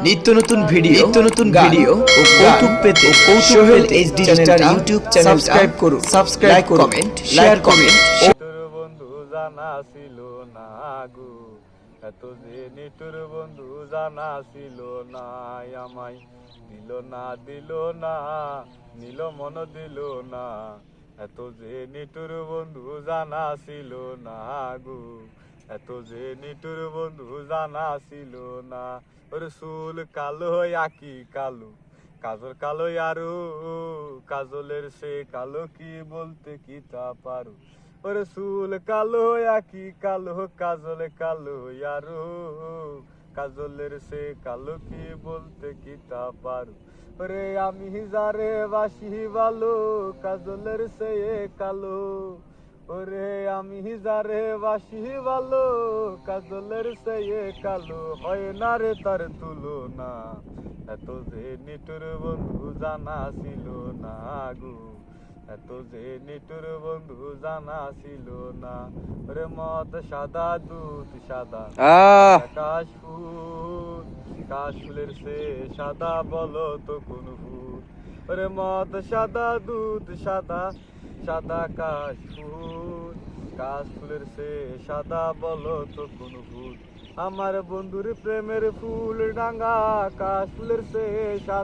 নিত্য নতুন ভিডিও ও কৌতুক পেতে Sohel HD YouTube channel subscribe করুন, লাইক কমেন্ট শেয়ার করুন। তোর বন্ধু জানা ছিল না গো, এত যে নিটুর বন্ধু জানা ছিল না, আমায় দিল না নিল মন দিল না, এত যে নিটুর বন্ধু জানা ছিল না গো, এত যে নিটুর বন্ধু জানা ছিল না। ওর চুল কালো আকি কালো, কাজল কালো আরো, কাজলের সে কালো কি বলতে কি তা পারো। ওরে চুল কালো আকি কালো, কাজল কালো আরো, কাজলের সে কালো কি বলতে কি তা পারো। ওরে আমি যারে বাসি ভালো, কাজলের সে কালো। ওরে আমি যারে বাসি ভালো, কাজলের সে কালো, হয় না রে তার তুলনা, এত যে নিটুর বন্ধু জানা ছিল না গো, এত যে নিটুর বন্ধু জানা ছিল না। ওরে মদ সাদা দুধ সাদা আকাশ ফুল, কাশফুলের সে সাদা বলো তো কোন ফুল। ওরে মদ সাদা দুধ সাদা, সাদা কাশফুল, কাশফুলের সে সাদা বলো তো কোন ফুল। আমার বন্ধুর প্রেমের ফুল ডাঙ্গা, কাশফুলের সে সাদা।